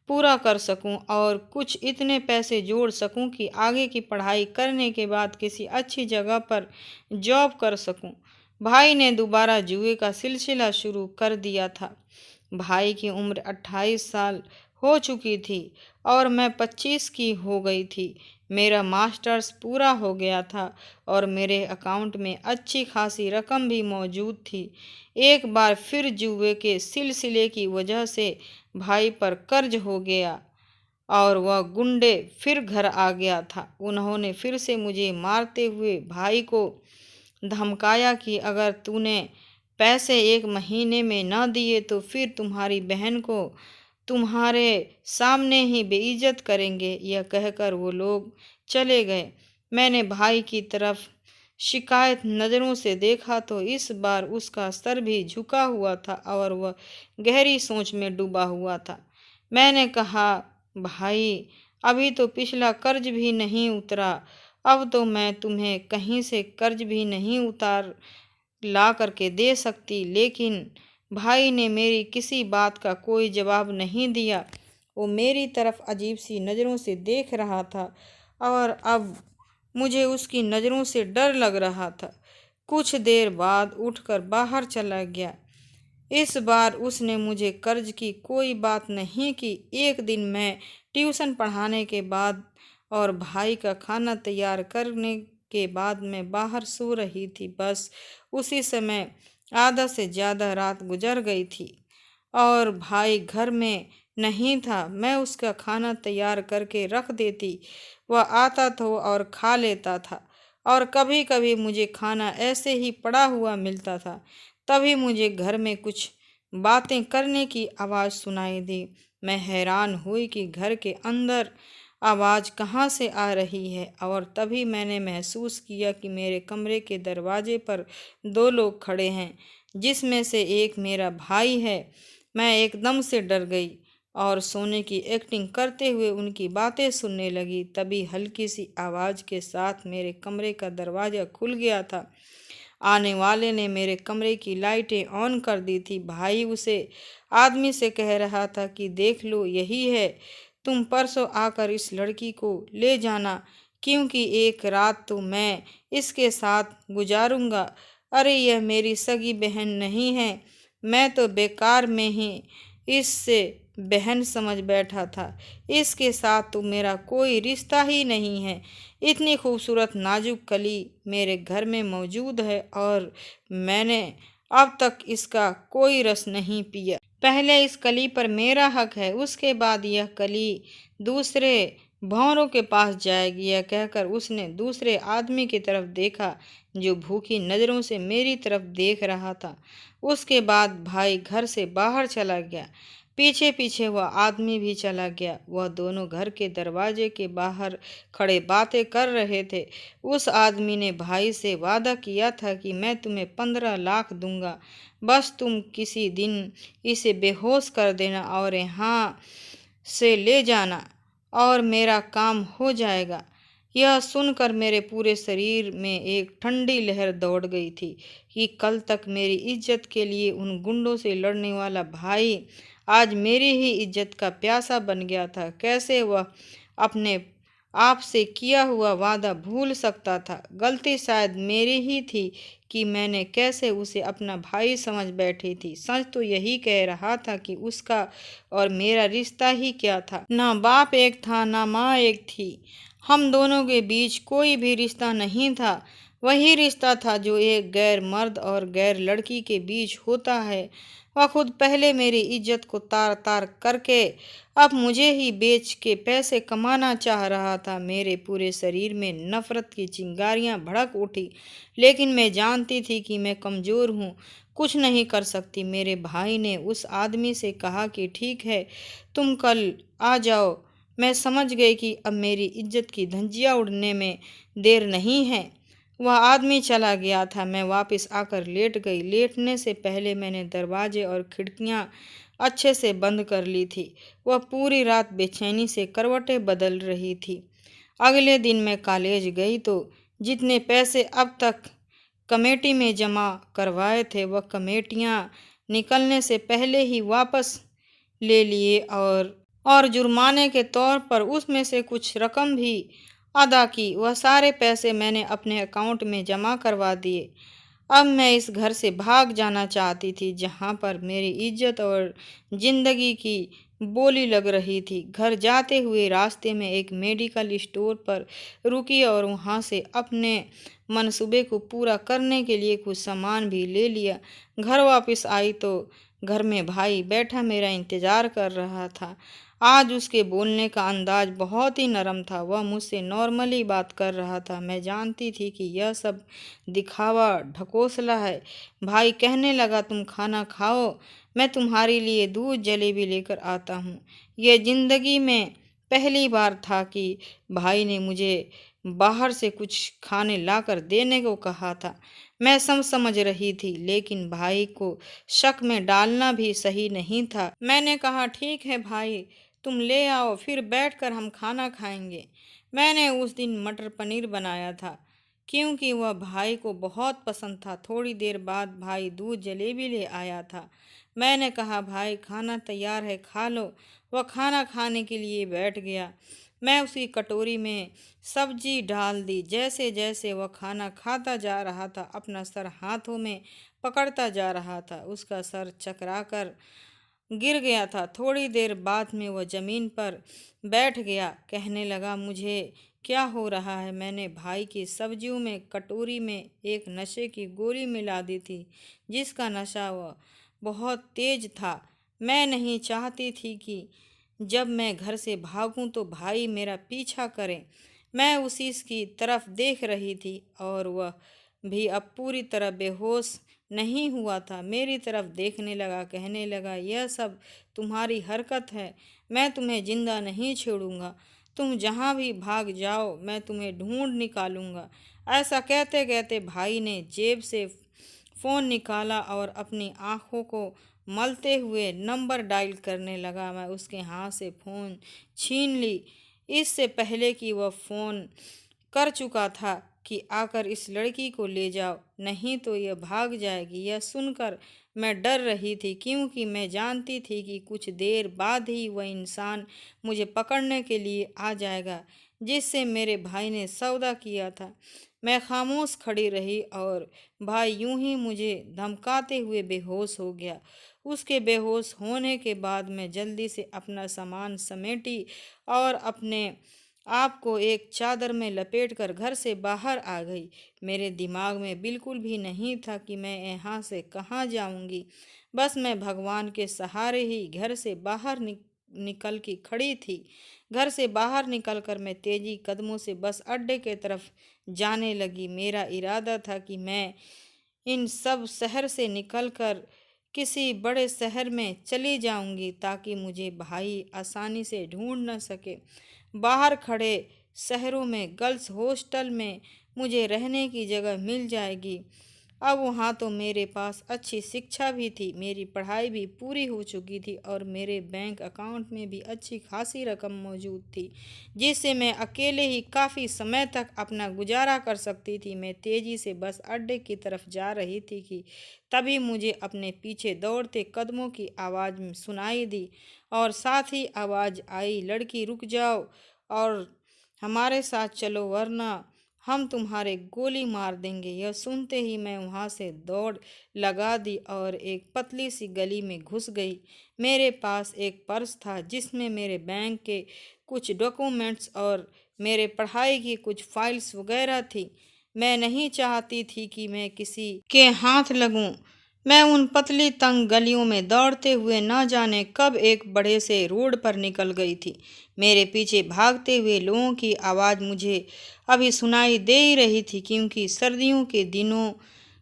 पूरा कर सकूं और कुछ इतने पैसे जोड़ सकूं कि आगे की पढ़ाई करने के बाद किसी अच्छी जगह पर जॉब कर सकूं। भाई ने दोबारा जुए का सिलसिला शुरू कर दिया था। भाई की उम्र 28 साल हो चुकी थी और मैं 25 की हो गई थी। मेरा मास्टर्स पूरा हो गया था और मेरे अकाउंट में अच्छी खासी रकम भी मौजूद थी। एक बार फिर जुए के सिलसिले की वजह से भाई पर कर्ज हो गया और वह गुंडे फिर घर आ गया था। उन्होंने फिर से मुझे मारते हुए भाई को धमकाया कि अगर तूने पैसे 1 महीने में न दिए तो फिर तुम्हारी बहन को तुम्हारे सामने ही बेइज्जत करेंगे। यह कहकर वो लोग चले गए। मैंने भाई की तरफ शिकायत नज़रों से देखा तो इस बार उसका सर भी झुका हुआ था और वह गहरी सोच में डूबा हुआ था। मैंने कहा भाई, अभी तो पिछला कर्ज भी नहीं उतरा, अब तो मैं तुम्हें कहीं से कर्ज भी नहीं उतार ला करके दे सकती। लेकिन भाई ने मेरी किसी बात का कोई जवाब नहीं दिया। वो मेरी तरफ अजीब सी नज़रों से देख रहा था और अब मुझे उसकी नज़रों से डर लग रहा था। कुछ देर बाद उठकर बाहर चला गया। इस बार उसने मुझे कर्ज की कोई बात नहीं की। एक दिन मैं ट्यूशन पढ़ाने के बाद और भाई का खाना तैयार करने के बाद मैं बाहर सो रही थी। बस उसी समय आधा से ज़्यादा रात गुजर गई थी और भाई घर में नहीं था। मैं उसका खाना तैयार करके रख देती, वह आता था और खा लेता था और कभी कभी मुझे खाना ऐसे ही पड़ा हुआ मिलता था। तभी मुझे घर में कुछ बातें करने की आवाज़ सुनाई दी। मैं हैरान हुई कि घर के अंदर आवाज़ कहाँ से आ रही है और तभी मैंने महसूस किया कि मेरे कमरे के दरवाजे पर 2 लोग खड़े हैं, जिसमें से एक मेरा भाई है। मैं एकदम से डर गई और सोने की एक्टिंग करते हुए उनकी बातें सुनने लगी। तभी हल्की सी आवाज़ के साथ मेरे कमरे का दरवाज़ा खुल गया था। आने वाले ने मेरे कमरे की लाइटें ऑन कर दी थी। भाई उसे आदमी से कह रहा था कि देख लो, यही है, तुम परसों आकर इस लड़की को ले जाना, क्योंकि एक रात तो मैं इसके साथ गुजारूंगा। अरे यह मेरी सगी बहन नहीं है, मैं तो बेकार में ही इससे बहन समझ बैठा था। इसके साथ तो मेरा कोई रिश्ता ही नहीं है। इतनी खूबसूरत नाजुक कली मेरे घर में मौजूद है और मैंने अब तक इसका कोई रस नहीं पिया। पहले इस कली पर मेरा हक है, उसके बाद यह कली दूसरे भंवरों के पास जाएगी। यह कहकर उसने दूसरे आदमी की तरफ देखा जो भूखी नज़रों से मेरी तरफ देख रहा था। उसके बाद भाई घर से बाहर चला गया। पीछे पीछे वह आदमी भी चला गया। वह दोनों घर के दरवाजे के बाहर खड़े बातें कर रहे थे। उस आदमी ने भाई से वादा किया था कि मैं तुम्हें 15 लाख दूंगा, बस तुम किसी दिन इसे बेहोश कर देना और यहाँ से ले जाना और मेरा काम हो जाएगा। यह सुनकर मेरे पूरे शरीर में एक ठंडी लहर दौड़ गई थी कि कल तक मेरी इज्जत के लिए उन गुंडों से लड़ने वाला भाई आज मेरी ही इज्जत का प्यासा बन गया था। कैसे वह अपने आप से किया हुआ वादा भूल सकता था? गलती शायद मेरी ही थी कि मैंने कैसे उसे अपना भाई समझ बैठी थी। सच तो यही कह रहा था कि उसका और मेरा रिश्ता ही क्या था। ना बाप एक था, ना माँ एक थी। हम दोनों के बीच कोई भी रिश्ता नहीं था। वही रिश्ता था जो एक गैर मर्द और गैर लड़की के बीच होता है। वह खुद पहले मेरी इज्जत को तार तार करके अब मुझे ही बेच के पैसे कमाना चाह रहा था। मेरे पूरे शरीर में नफरत की चिंगारियां भड़क उठी, लेकिन मैं जानती थी कि मैं कमज़ोर हूँ, कुछ नहीं कर सकती। मेरे भाई ने उस आदमी से कहा कि ठीक है, तुम कल आ जाओ। मैं समझ गई कि अब मेरी इज्जत की धज्जियां उड़ने में देर नहीं है। वह आदमी चला गया था। मैं वापस आकर लेट गई। लेटने से पहले मैंने दरवाजे और खिड़कियां अच्छे से बंद कर ली थी। वह पूरी रात बेचैनी से करवटें बदल रही थी। अगले दिन मैं कॉलेज गई तो जितने पैसे अब तक कमेटी में जमा करवाए थे वह कमेटियां निकलने से पहले ही वापस ले लिए और जुर्माने के तौर पर उसमें से कुछ रकम भी अदा की। वह सारे पैसे मैंने अपने अकाउंट में जमा करवा दिए। अब मैं इस घर से भाग जाना चाहती थी जहाँ पर मेरी इज्जत और जिंदगी की बोली लग रही थी। घर जाते हुए रास्ते में एक मेडिकल स्टोर पर रुकी और वहाँ से अपने मंसूबे को पूरा करने के लिए कुछ सामान भी ले लिया। घर वापस आई तो घर में भाई बैठा मेरा इंतज़ार कर रहा था। आज उसके बोलने का अंदाज बहुत ही नरम था। वह मुझसे नॉर्मली बात कर रहा था। मैं जानती थी कि यह सब दिखावा ढकोसला है। भाई कहने लगा, तुम खाना खाओ, मैं तुम्हारे लिए दूध जलेबी लेकर आता हूँ। यह जिंदगी में पहली बार था कि भाई ने मुझे बाहर से कुछ खाने लाकर देने को कहा था। मैं समझ रही थी, लेकिन भाई को शक में डालना भी सही नहीं था। मैंने कहा, ठीक है भाई, तुम ले आओ, फिर बैठकर हम खाना खाएंगे। मैंने उस दिन मटर पनीर बनाया था क्योंकि वह भाई को बहुत पसंद था। थोड़ी देर बाद भाई दूध जलेबी ले आया था। मैंने कहा, भाई खाना तैयार है, खा लो। वह खाना खाने के लिए बैठ गया। मैं उसकी कटोरी में सब्जी डाल दी। जैसे जैसे वह खाना खाता जा रहा था अपना सर हाथों में पकड़ता जा रहा था। उसका सर चकराकर गिर गया था। थोड़ी देर बाद में वह जमीन पर बैठ गया। कहने लगा, मुझे क्या हो रहा है? मैंने भाई की सब्जियों में कटोरी में एक नशे की गोली मिला दी थी जिसका नशा वह बहुत तेज था। मैं नहीं चाहती थी कि जब मैं घर से भागूं तो भाई मेरा पीछा करे। मैं उसी की तरफ देख रही थी और वह भी अब पूरी तरह बेहोश नहीं हुआ था। मेरी तरफ देखने लगा, कहने लगा, यह सब तुम्हारी हरकत है। मैं तुम्हें जिंदा नहीं छोड़ूंगा। तुम जहाँ भी भाग जाओ मैं तुम्हें ढूंढ निकालूंगा। ऐसा कहते कहते भाई ने जेब से फ़ोन निकाला और अपनी आंखों को मलते हुए नंबर डायल करने लगा। मैं उसके हाथ से फ़ोन छीन ली इससे पहले कि वह फ़ोन कर चुका था कि आकर इस लड़की को ले जाओ, नहीं तो यह भाग जाएगी। यह सुनकर मैं डर रही थी क्योंकि मैं जानती थी कि कुछ देर बाद ही वह इंसान मुझे पकड़ने के लिए आ जाएगा जिससे मेरे भाई ने सौदा किया था। मैं खामोश खड़ी रही और भाई यूं ही मुझे धमकाते हुए बेहोश हो गया। उसके बेहोश होने के बाद मैं जल्दी से अपना सामान समेटी और अपने आप को एक चादर में लपेटकर घर से बाहर आ गई। मेरे दिमाग में बिल्कुल भी नहीं था कि मैं यहाँ से कहाँ जाऊँगी। बस मैं भगवान के सहारे ही घर से बाहर निकल की खड़ी थी। घर से बाहर निकलकर मैं तेजी कदमों से बस अड्डे के तरफ जाने लगी। मेरा इरादा था कि मैं इन सब शहर से निकलकर किसी बड़े शहर में चली जाऊंगी ताकि मुझे भाई आसानी से ढूंढ न सके। बाहर खड़े शहरों में गर्ल्स हॉस्टल में मुझे रहने की जगह मिल जाएगी। अब वहाँ तो मेरे पास अच्छी शिक्षा भी थी, मेरी पढ़ाई भी पूरी हो चुकी थी और मेरे बैंक अकाउंट में भी अच्छी खासी रकम मौजूद थी, जिससे मैं अकेले ही काफ़ी समय तक अपना गुजारा कर सकती थी। मैं तेज़ी से बस अड्डे की तरफ जा रही थी कि तभी मुझे अपने पीछे दौड़ते कदमों की आवाज़ सुनाई दी और साथ ही आवाज़ आई, लड़की रुक जाओ और हमारे साथ चलो वरना हम तुम्हारे गोली मार देंगे। यह सुनते ही मैं वहाँ से दौड़ लगा दी और एक पतली सी गली में घुस गई। मेरे पास एक पर्स था जिसमें मेरे बैंक के कुछ डॉक्यूमेंट्स और मेरे पढ़ाई की कुछ फाइल्स वगैरह थी। मैं नहीं चाहती थी कि मैं किसी के हाथ लगूं। मैं उन पतली तंग गलियों में दौड़ते हुए न जाने कब एक बड़े से रोड पर निकल गई थी। मेरे पीछे भागते हुए लोगों की आवाज़ मुझे अभी सुनाई दे ही रही थी, क्योंकि सर्दियों के दिनों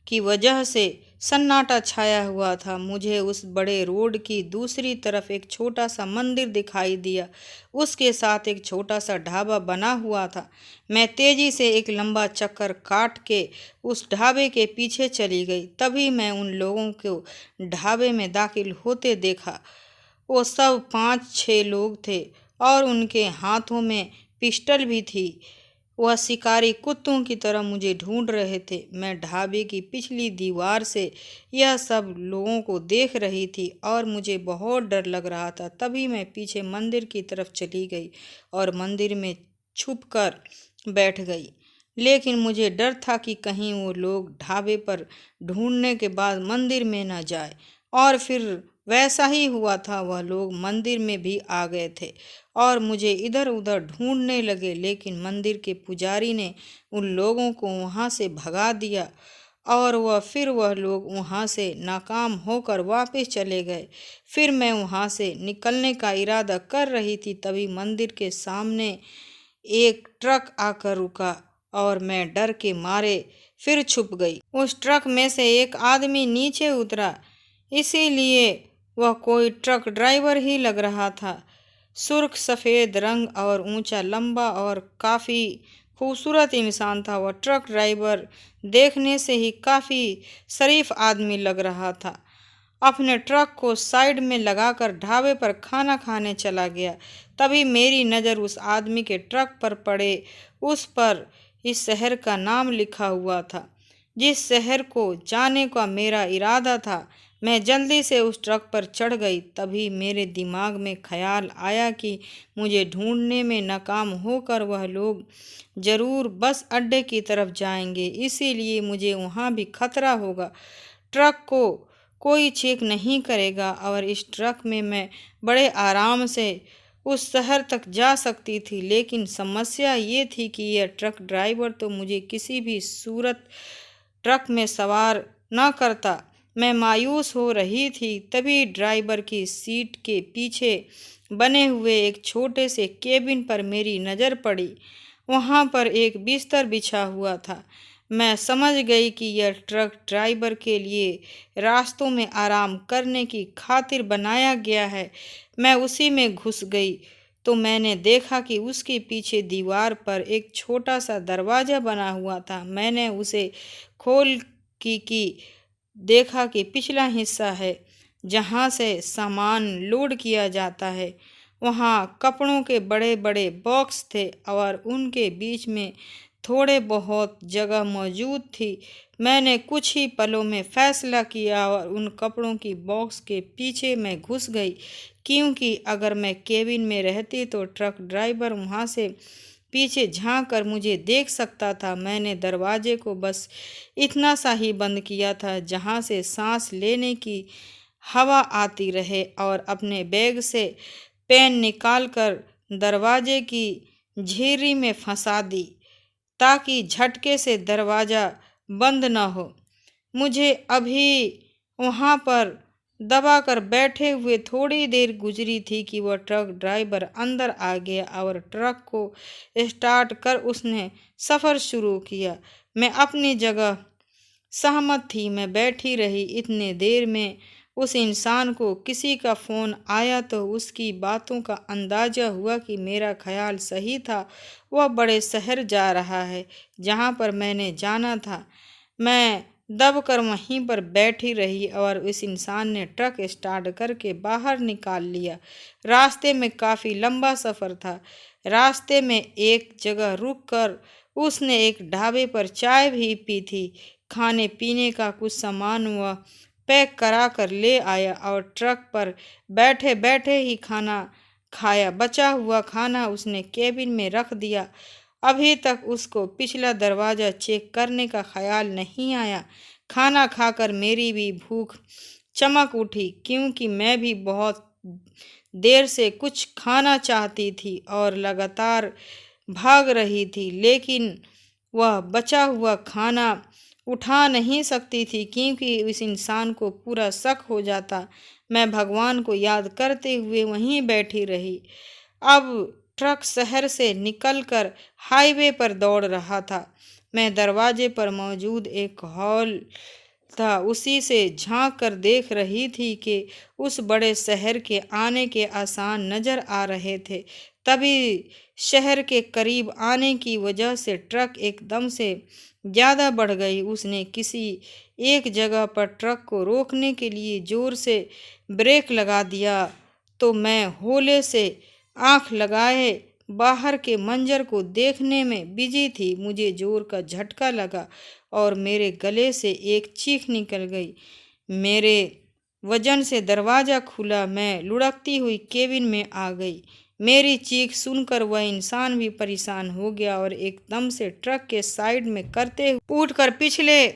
की वजह से सन्नाटा छाया हुआ था। मुझे उस बड़े रोड की दूसरी तरफ एक छोटा सा मंदिर दिखाई दिया, उसके साथ एक छोटा सा ढाबा बना हुआ था। मैं तेजी से एक लंबा चक्कर काट के उस ढाबे के पीछे चली गई। तभी मैं उन लोगों को ढाबे में दाखिल होते देखा। वो सब 5-6 लोग थे और उनके हाथों में पिस्टल भी थी। वह शिकारी कुत्तों की तरह मुझे ढूंढ रहे थे। मैं ढाबे की पिछली दीवार से यह सब लोगों को देख रही थी और मुझे बहुत डर लग रहा था। तभी मैं पीछे मंदिर की तरफ चली गई और मंदिर में छुपकर बैठ गई। लेकिन मुझे डर था कि कहीं वो लोग ढाबे पर ढूंढने के बाद मंदिर में न जाए। और फिर वैसा ही हुआ था, वह लोग मंदिर में भी आ गए थे और मुझे इधर उधर ढूंढने लगे। लेकिन मंदिर के पुजारी ने उन लोगों को वहां से भगा दिया और वह लोग वहां से नाकाम होकर वापस चले गए। फिर मैं वहां से निकलने का इरादा कर रही थी, तभी मंदिर के सामने एक ट्रक आकर रुका और मैं डर के मारे फिर छुप गई। उस ट्रक में से एक आदमी नीचे उतरा, इसीलिए वह कोई ट्रक ड्राइवर ही लग रहा था। सुर्ख सफ़ेद रंग और ऊंचा, लंबा और काफ़ी खूबसूरत इंसान था। वह ट्रक ड्राइवर देखने से ही काफ़ी शरीफ आदमी लग रहा था। अपने ट्रक को साइड में लगाकर ढाबे पर खाना खाने चला गया। तभी मेरी नज़र उस आदमी के ट्रक पर पड़े। उस पर इस शहर का नाम लिखा हुआ था जिस शहर को जाने का मेरा इरादा था। मैं जल्दी से उस ट्रक पर चढ़ गई। तभी मेरे दिमाग में ख्याल आया कि मुझे ढूंढने में नाकाम होकर वह लोग ज़रूर बस अड्डे की तरफ जाएंगे, इसीलिए मुझे वहाँ भी खतरा होगा। ट्रक को कोई चेक नहीं करेगा और इस ट्रक में मैं बड़े आराम से उस शहर तक जा सकती थी। लेकिन समस्या ये थी कि यह ट्रक ड्राइवर तो मुझे किसी भी सूरत ट्रक में सवार न करता। मैं मायूस हो रही थी, तभी ड्राइवर की सीट के पीछे बने हुए एक छोटे से केबिन पर मेरी नज़र पड़ी। वहाँ पर एक बिस्तर बिछा हुआ था। मैं समझ गई कि यह ट्रक ड्राइवर के लिए रास्तों में आराम करने की खातिर बनाया गया है। मैं उसी में घुस गई तो मैंने देखा कि उसके पीछे दीवार पर एक छोटा सा दरवाज़ा बना हुआ था। मैंने उसे खोल की देखा कि पिछला हिस्सा है जहाँ से सामान लोड किया जाता है। वहाँ कपड़ों के बड़े बड़े बॉक्स थे और उनके बीच में थोड़े बहुत जगह मौजूद थी। मैंने कुछ ही पलों में फैसला किया और उन कपड़ों की बॉक्स के पीछे मैं घुस गई, क्योंकि अगर मैं केबिन में रहती तो ट्रक ड्राइवर वहाँ से पीछे झांक कर मुझे देख सकता था। मैंने दरवाजे को बस इतना सा ही बंद किया था जहाँ से सांस लेने की हवा आती रहे और अपने बैग से पेन निकालकर दरवाजे की झिर्री में फंसा दी ताकि झटके से दरवाज़ा बंद न हो। मुझे अभी वहाँ पर दबाकर बैठे हुए थोड़ी देर गुजरी थी कि वह ट्रक ड्राइवर अंदर आ गया और ट्रक को स्टार्ट कर उसने सफ़र शुरू किया। मैं अपनी जगह सहमत थी। मैं बैठी रही। इतने देर में उस इंसान को किसी का फ़ोन आया तो उसकी बातों का अंदाज़ा हुआ कि मेरा ख्याल सही था। वह बड़े शहर जा रहा है जहाँ पर मैंने जाना था। मैं दबकर वहीं पर बैठी रही और उस इंसान ने ट्रक स्टार्ट करके बाहर निकाल लिया। रास्ते में काफ़ी लंबा सफ़र था। रास्ते में एक जगह रुककर उसने एक ढाबे पर चाय भी पी थी। खाने पीने का कुछ सामान वह पैक करा कर ले आया और ट्रक पर बैठे बैठे ही खाना खाया। बचा हुआ खाना उसने केबिन में रख दिया। अभी तक उसको पिछला दरवाज़ा चेक करने का ख्याल नहीं आया। खाना खाकर मेरी भी भूख चमक उठी क्योंकि मैं भी बहुत देर से कुछ खाना चाहती थी और लगातार भाग रही थी, लेकिन वह बचा हुआ खाना उठा नहीं सकती थी क्योंकि उस इंसान को पूरा शक हो जाता। मैं भगवान को याद करते हुए वहीं बैठी रही। अब ट्रक शहर से निकलकर हाईवे पर दौड़ रहा था। मैं दरवाजे पर मौजूद एक हॉल था उसी से झांक कर देख रही थी कि उस बड़े शहर के आने के आसार नजर आ रहे थे। तभी शहर के करीब आने की वजह से ट्रक एकदम से ज़्यादा बढ़ गई। उसने किसी एक जगह पर ट्रक को रोकने के लिए ज़ोर से ब्रेक लगा दिया तो मैं हौले से आंख लगाए बाहर के मंजर को देखने में बिजी थी। मुझे जोर का झटका लगा और मेरे गले से एक चीख निकल गई। मेरे वजन से दरवाज़ा खुला। मैं लुढ़कती हुई केबिन में आ गई। मेरी चीख सुनकर वह इंसान भी परेशान हो गया और एकदम से ट्रक के साइड में करते हुए उठकर पिछले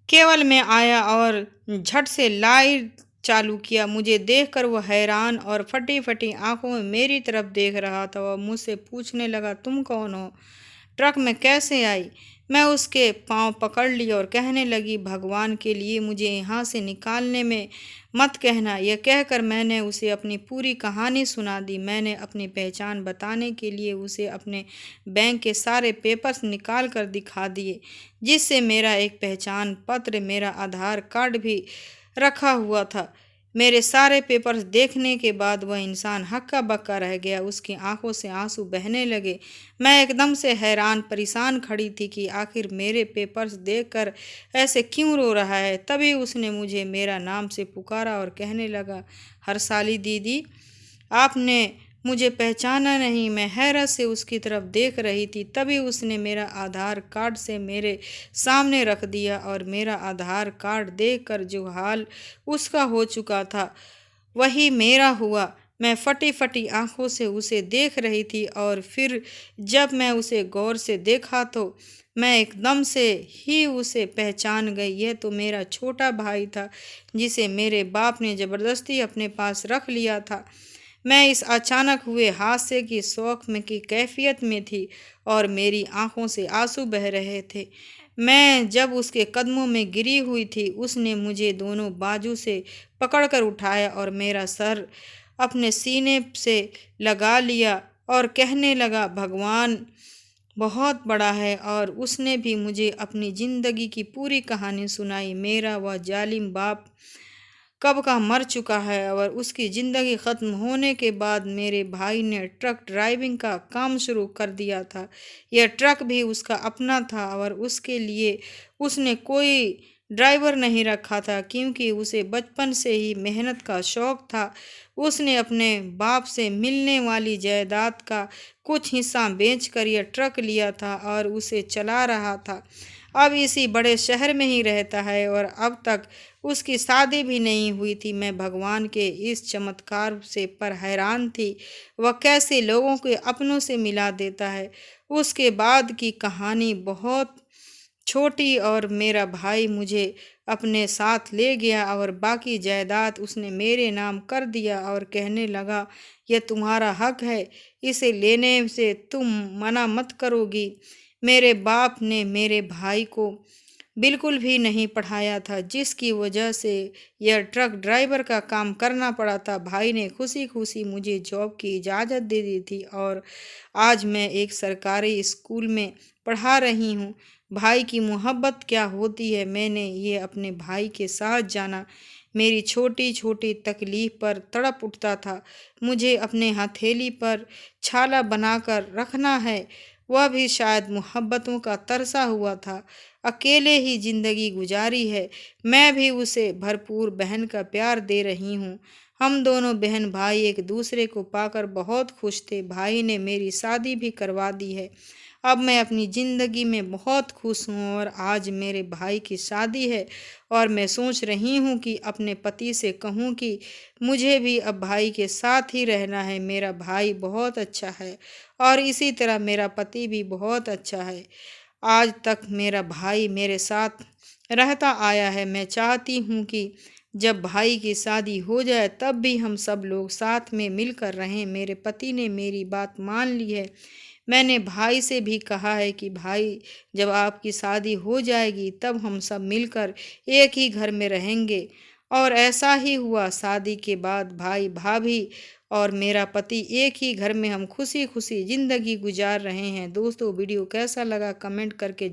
केबल में आया और झट से लाइट चालू किया। मुझे देखकर वह हैरान और फटी फटी आंखों में मेरी तरफ देख रहा था। वह मुझसे पूछने लगा, तुम कौन हो? ट्रक में कैसे आई? मैं उसके पांव पकड़ लिए और कहने लगी, भगवान के लिए मुझे यहाँ से निकालने में मत कहना। यह कहकर मैंने उसे अपनी पूरी कहानी सुना दी। मैंने अपनी पहचान बताने के लिए उसे अपने बैंक के सारे पेपर्स निकाल कर दिखा दिए, जिससे मेरा एक पहचान पत्र, मेरा आधार कार्ड भी रखा हुआ था। मेरे सारे पेपर्स देखने के बाद वह इंसान हक्का बक्का रह गया। उसकी आंखों से आंसू बहने लगे। मैं एकदम से हैरान परेशान खड़ी थी कि आखिर मेरे पेपर्स देखकर ऐसे क्यों रो रहा है। तभी उसने मुझे मेरा नाम से पुकारा और कहने लगा, हर्षाली दीदी, आपने मुझे पहचाना नहीं। मैं हैरत से उसकी तरफ देख रही थी। तभी उसने मेरा आधार कार्ड से मेरे सामने रख दिया और मेरा आधार कार्ड देखकर जो हाल उसका हो चुका था वही मेरा हुआ। मैं फटी फटी आंखों से उसे देख रही थी और फिर जब मैं उसे गौर से देखा तो मैं एकदम से ही उसे पहचान गई। यह तो मेरा छोटा भाई था जिसे मेरे बाप ने ज़बरदस्ती अपने पास रख लिया था। मैं इस अचानक हुए हादसे की शौक में की कैफियत में थी और मेरी आंखों से आंसू बह रहे थे। मैं जब उसके कदमों में गिरी हुई थी, उसने मुझे दोनों बाजू से पकड़कर उठाया और मेरा सर अपने सीने से लगा लिया और कहने लगा, भगवान बहुत बड़ा है। और उसने भी मुझे अपनी ज़िंदगी की पूरी कहानी सुनाई। मेरा वह जालिम बाप कब का मर चुका है और उसकी ज़िंदगी ख़त्म होने के बाद मेरे भाई ने ट्रक ड्राइविंग का काम शुरू कर दिया था। यह ट्रक भी उसका अपना था और उसके लिए उसने कोई ड्राइवर नहीं रखा था क्योंकि उसे बचपन से ही मेहनत का शौक़ था। उसने अपने बाप से मिलने वाली जायदाद का कुछ हिस्सा बेचकर यह ट्रक लिया था और उसे चला रहा था। अब इसी बड़े शहर में ही रहता है और अब तक उसकी शादी भी नहीं हुई थी। मैं भगवान के इस चमत्कार से पर हैरान थी। वह कैसे लोगों के अपनों से मिला देता है। उसके बाद की कहानी बहुत छोटी और मेरा भाई मुझे अपने साथ ले गया और बाकी जायदाद उसने मेरे नाम कर दिया और कहने लगा, यह तुम्हारा हक है, इसे लेने से तुम मना मत करोगी। मेरे बाप ने मेरे भाई को बिल्कुल भी नहीं पढ़ाया था, जिसकी वजह से यह ट्रक ड्राइवर का काम करना पड़ा था। भाई ने खुशी खुशी मुझे जॉब की इजाज़त दे दी थी और आज मैं एक सरकारी स्कूल में पढ़ा रही हूँ। भाई की मोहब्बत क्या होती है, मैंने ये अपने भाई के साथ जाना। मेरी छोटी छोटी तकलीफ पर तड़प उठता था। मुझे अपने हथेली पर छाला बनाकर रखना है, वह भी शायद मोहब्बतों का तरसा हुआ था। अकेले ही जिंदगी गुजारी है, मैं भी उसे भरपूर बहन का प्यार दे रही हूँ। हम दोनों बहन भाई एक दूसरे को पाकर बहुत खुश थे। भाई ने मेरी शादी भी करवा दी है। अब मैं अपनी ज़िंदगी में बहुत खुश हूँ और आज मेरे भाई की शादी है और मैं सोच रही हूँ कि अपने पति से कहूँ कि मुझे भी अब भाई के साथ ही रहना है। मेरा भाई बहुत अच्छा है और इसी तरह मेरा पति भी बहुत अच्छा है। आज तक मेरा भाई मेरे साथ रहता आया है। मैं चाहती हूँ कि जब भाई की शादी हो जाए तब भी हम सब लोग साथ में मिलकर रहें। मेरे पति ने मेरी बात मान ली है। मैंने भाई से भी कहा है कि भाई, जब आपकी शादी हो जाएगी तब हम सब मिलकर एक ही घर में रहेंगे। और ऐसा ही हुआ। शादी के बाद भाई भाभी और मेरा पति एक ही घर में हम खुशी खुशी ज़िंदगी गुजार रहे हैं। दोस्तों, वीडियो कैसा लगा कमेंट करके